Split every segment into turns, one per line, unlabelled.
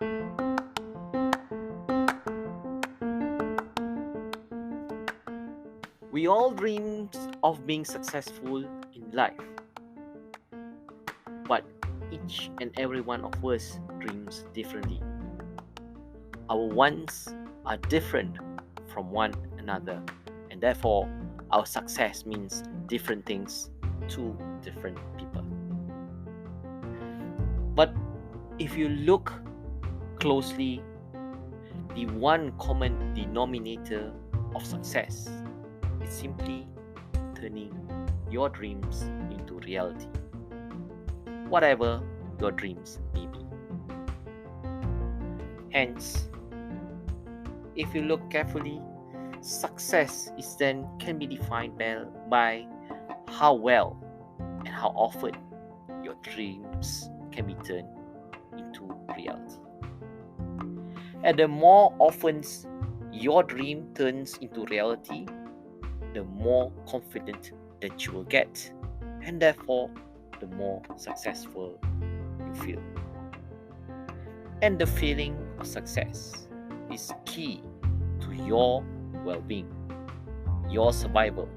We all dream of being successful in life, but each and every one of us dreams differently. Our wants are different from one another, and therefore our success means different things to different people. But if you look closely, the one common denominator of success is simply turning your dreams into reality, whatever your dreams may be. Hence, if you look carefully, success is then can be defined by how well and how often your dreams can be turned into reality. And the more often your dream turns into reality, the more confident that you will get, and therefore the more successful you feel. And the feeling of success is key to your well-being, your survival,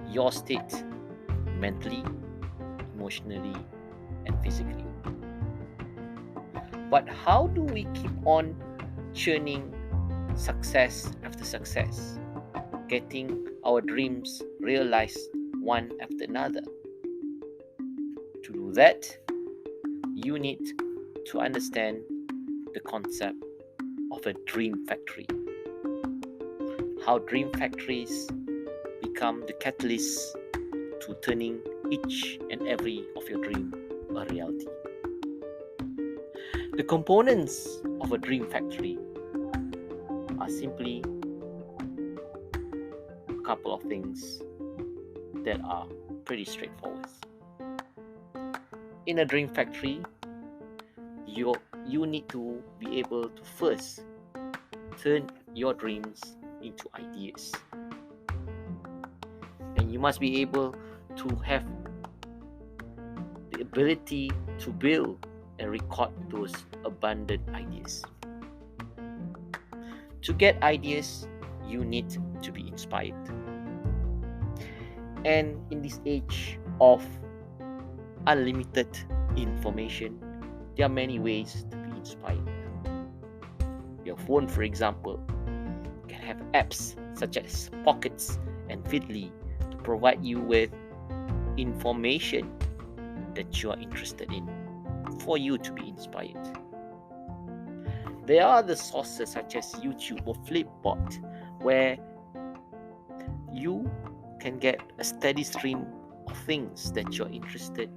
your state mentally, emotionally, and physically. But how do we keep on churning success after success, getting our dreams realized one after another? To do that, you need to understand the concept of a dream factory. How dream factories become the catalyst to turning each and every of your dream a reality. The components of a dream factory are simply a couple of things that are pretty straightforward. In a dream factory, you need to be able to first turn your dreams into ideas, and you must be able to have the ability to build and record those abundant ideas. To get ideas, you need to be inspired. And in this age of unlimited information, there are many ways to be inspired. Your phone, for example, can have apps such as Pockets and Feedly to provide you with information that you are interested in for you to be inspired. There are other sources such as YouTube or Flipboard where you can get a steady stream of things that you're interested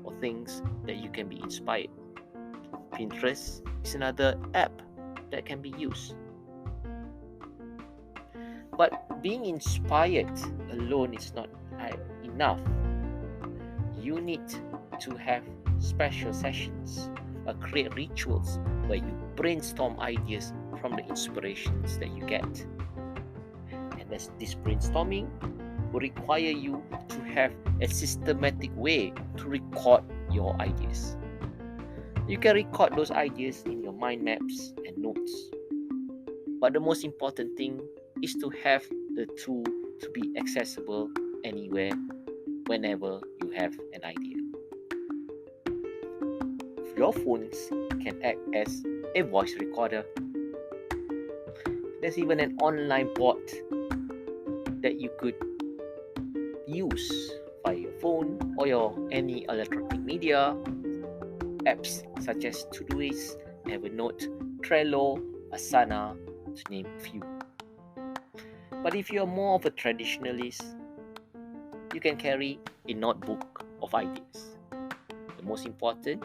or things that you can be inspired. Pinterest is another app that can be used. But being inspired alone is not enough. You need to have special sessions or create rituals where you brainstorm ideas from the inspirations that you get. And this brainstorming will require you to have a systematic way to record your ideas. You can record those ideas in your mind maps and notes. But the most important thing is to have the tool to be accessible anywhere, whenever you have an idea. Your phones can act as a voice recorder. There's even an online bot that you could use via your phone or your any electronic media apps such as Todoist, Evernote, Trello, Asana, to name a few. But if you're more of a traditionalist, you can carry a notebook of ideas. The most important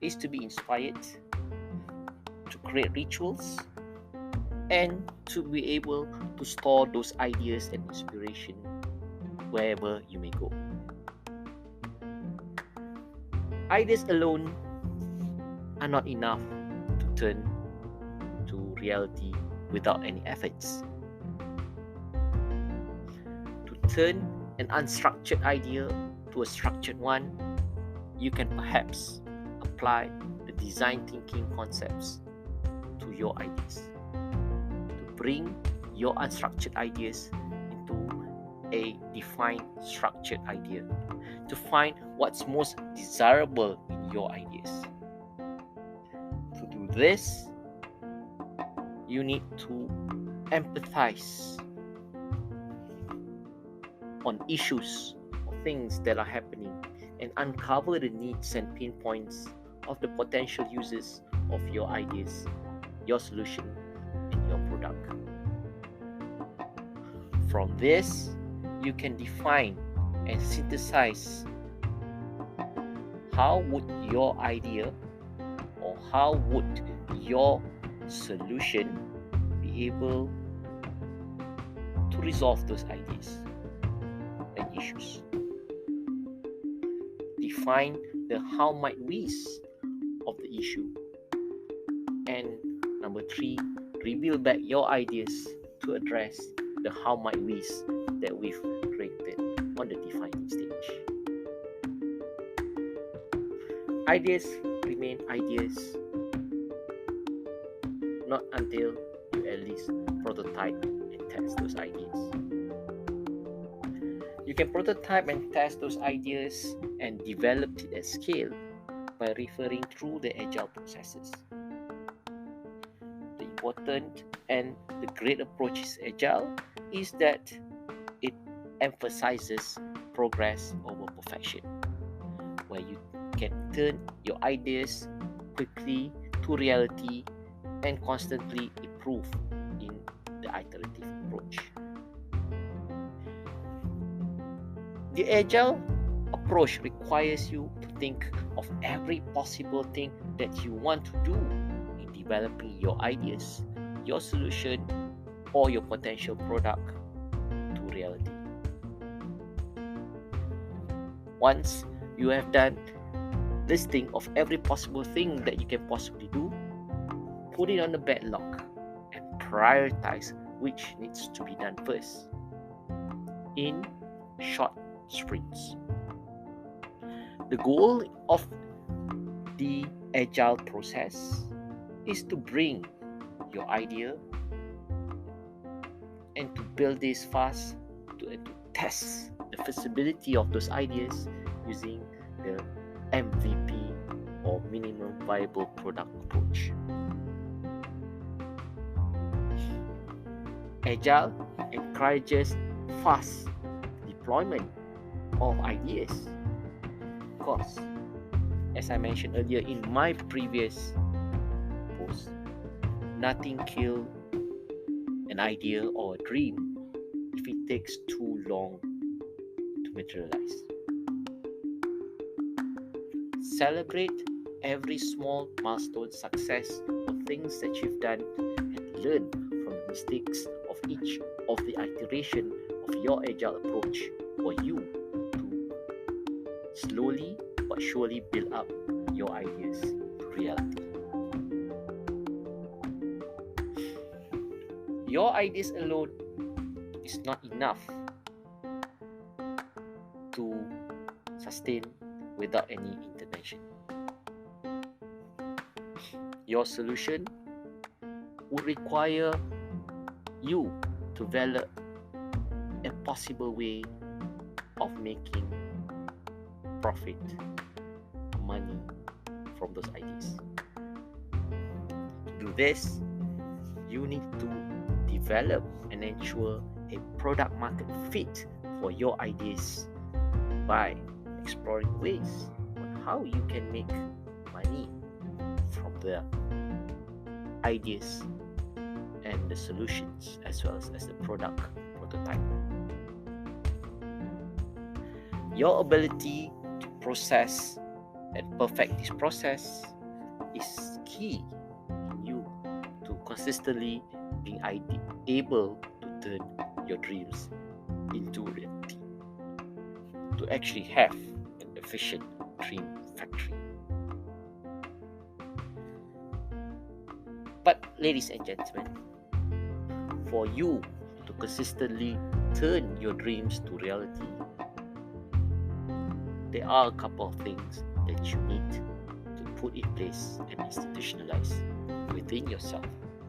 is to be inspired, to create rituals, and to be able to store those ideas and inspiration wherever you may go. Ideas alone are not enough to turn to reality without any efforts. To turn an unstructured idea to a structured one, you can perhaps apply the design thinking concepts to your ideas, to bring your unstructured ideas into a defined structured idea, to find what's most desirable in your ideas. To do this, you need to empathize on issues or things that are happening and uncover the needs and pain points of the potential users of your ideas, your solution, and your product. From this, you can define and synthesize how would your idea or how would your solution be able to resolve those ideas and issues. Define the how might we's of the issue. And number 3, reveal back your ideas to address the how might we's that we've created on the defining stage. Ideas remain ideas not until you at least prototype and test those ideas. You can prototype and test those ideas and develop it at scale by referring through the agile processes. The important and the great approach is agile is that it emphasizes progress over perfection, where you can turn your ideas quickly to reality and constantly improve in the iterative approach. The agile approach requires you to think of every possible thing that you want to do in developing your ideas, your solution, or your potential product to reality. Once you have done listing of every possible thing that you can possibly do, put it on the backlog and prioritize which needs to be done first in short sprints. The goal of the agile process is to bring your idea and to build this fast to test the feasibility of those ideas using the MVP or minimum viable product approach. Agile encourages fast deployment of ideas. Of course, as I mentioned earlier in my previous post, nothing kills an idea or a dream if it takes too long to materialize. Celebrate every small milestone success or things that you've done and learn from the mistakes of each of the iteration of your agile approach for you to slowly but surely build up your ideas to reality. Your ideas alone is not enough to sustain without any intervention. Your solution would require you to develop a possible way of making profit, money from those ideas. To do this, you need to develop and ensure a product market fit for your ideas by exploring ways on how you can make money from the ideas and the solutions as well as the product prototype. Your ability to process and perfect this process is key in you to consistently being able to turn your dreams into reality, to actually have an efficient dream factory. But ladies and gentlemen, for you to consistently turn your dreams to reality, there are a couple of things that you need to do. put in place and institutionalize within yourself,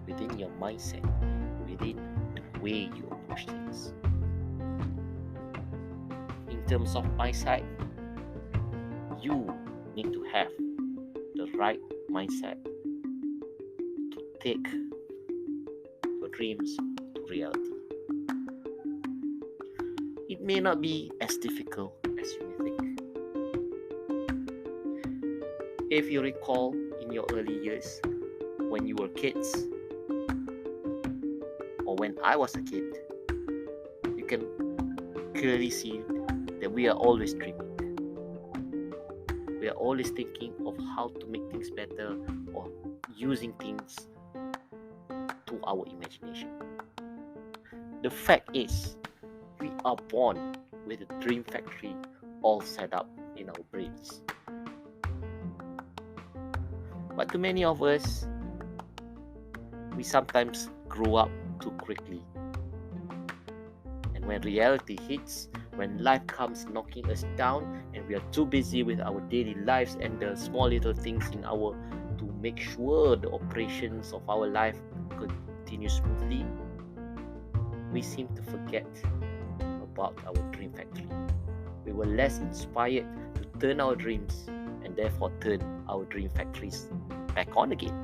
within your mindset, within the way you approach things. In terms of my side, you need to have the right mindset to take your dreams to reality. It may not be as difficult as you may think. If you recall in your early years, when you were kids, or when I was a kid, you can clearly see that we are always dreaming. We are always thinking of how to make things better or using things to our imagination. The fact is, we are born with a dream factory all set up in our brains. But to many of us, we sometimes grow up too quickly. And when reality hits, when life comes knocking us down and we are too busy with our daily lives and the small little things in our to make sure the operations of our life continue smoothly, we seem to forget about our dream factory. We were less inspired to turn our dreams and therefore turn our dream factories back on again.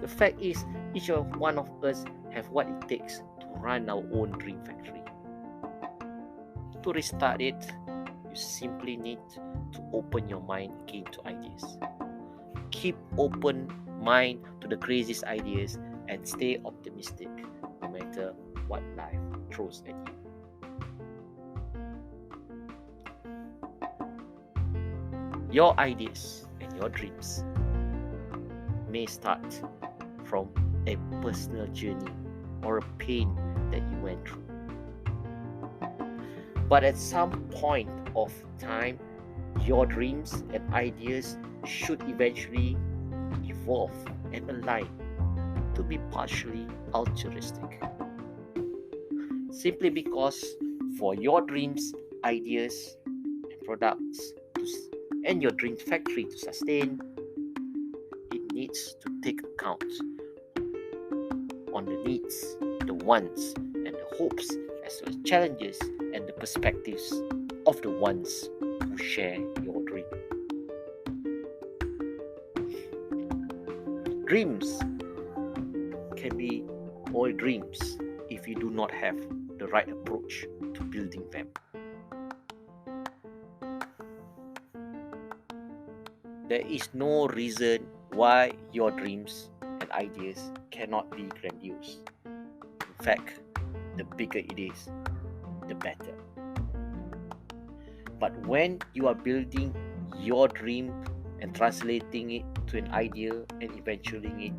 The fact is, each one of us have what it takes to run our own dream factory. To restart it, you simply need to open your mind again to ideas. Keep open mind to the craziest ideas and stay optimistic no matter what life throws at you. Your ideas and your dreams may start from a personal journey or a pain that you went through. But at some point of time, your dreams and ideas should eventually evolve and align to be partially altruistic. Simply because for your dreams, ideas, and products and your dream factory to sustain, it needs to take account on the needs, the wants, and the hopes, as well as challenges and the perspectives of the ones who share your dream. Dreams can be all dreams if you do not have the right approach to building them. There is no reason why your dreams and ideas cannot be grandiose. In fact, the bigger it is, the better. But when you are building your dream and translating it to an idea and eventually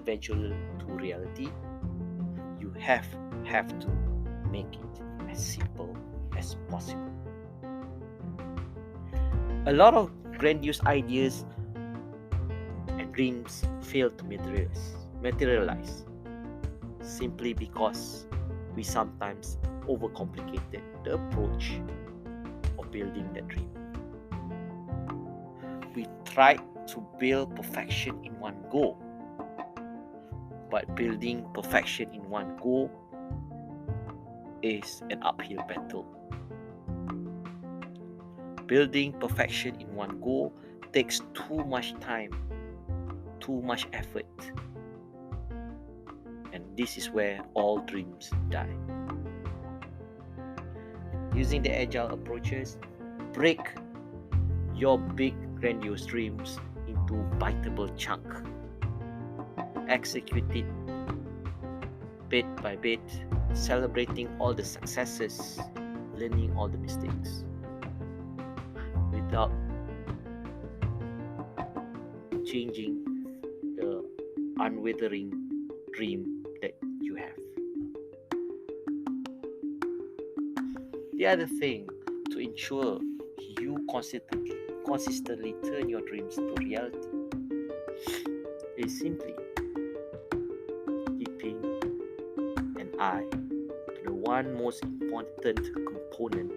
to reality, you have to make it as simple as possible. A lot of grandiose ideas and dreams fail to materialize simply because we sometimes overcomplicated the approach of building that dream. We tried to build perfection in one go, but building perfection in one go is an uphill battle. Building perfection in one go takes too much time, too much effort, and this is where all dreams die. Using the agile approaches, break your big grandiose dreams into biteable chunk. Execute it bit by bit, celebrating all the successes, learning all the mistakes, without changing the unwavering dream that you have. The other thing to ensure you consistently turn your dreams to reality is simply keeping an eye to the one most important component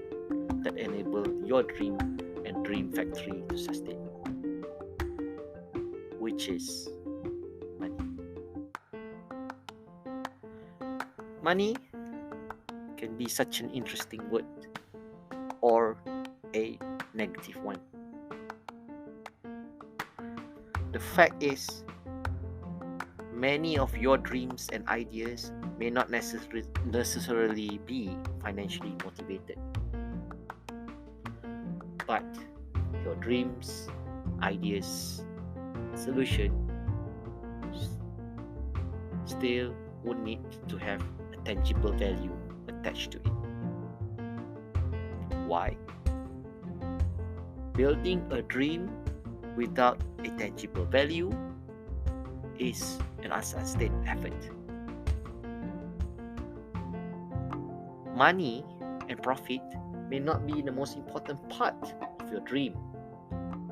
that enable your dream and dream factory to sustain, which is money. Money can be such an interesting word or a negative one. The fact is, many of your dreams and ideas may not necessarily be financially motivated, but your dreams, ideas, solution still would need to have a tangible value attached to it. Why? Building a dream without a tangible value is an unsustained effort. Money and profit may not be the most important part of your dream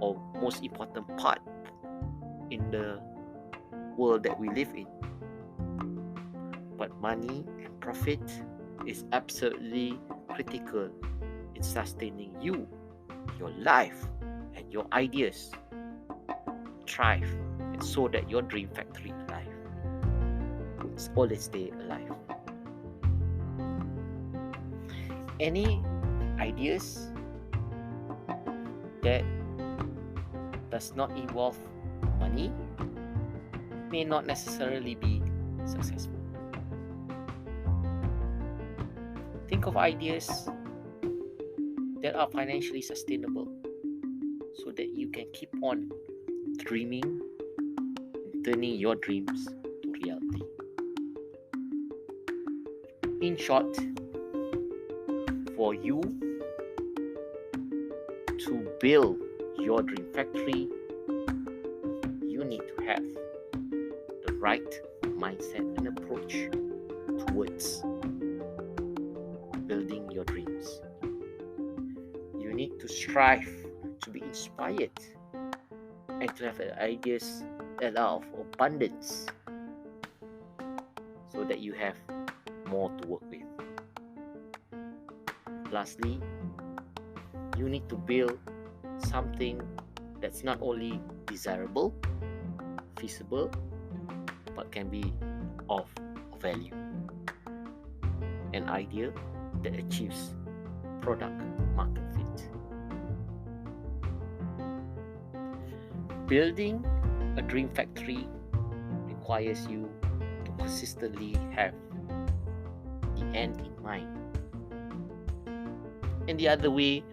or most important part in the world that we live in. But money and profit is absolutely critical in sustaining you, your life, and your ideas thrive, and so that your dream factory alive will always stay alive. Any ideas that does not involve money may not necessarily be successful. Think of ideas that are financially sustainable so that you can keep on dreaming and turning your dreams to reality. In short, for you to build your dream factory, you need to have the right mindset and approach towards building your dreams. You need to strive to be inspired and to have ideas that are of abundance so that you have more to work with. Lastly, you need to build something that's not only desirable, feasible, but can be of value. An idea that achieves product market fit. Building a dream factory requires you to consistently have the end in mind. And the other way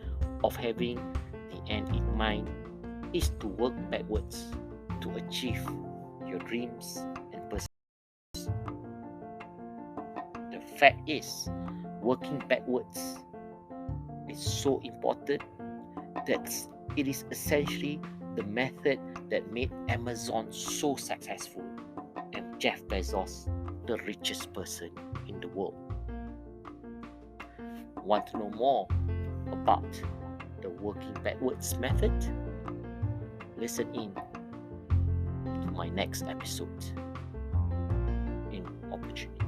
of having the end in mind is to work backwards to achieve your dreams and pursuits. The fact is, working backwards is so important that it is essentially the method that made Amazon so successful and Jeff Bezos the richest person in the world. Want to know more about the working backwards method? Listen in to my next episode in Opportunity.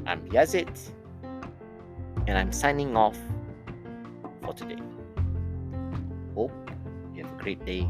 I'm Yazid, and I'm signing off for today. Hope you have a great day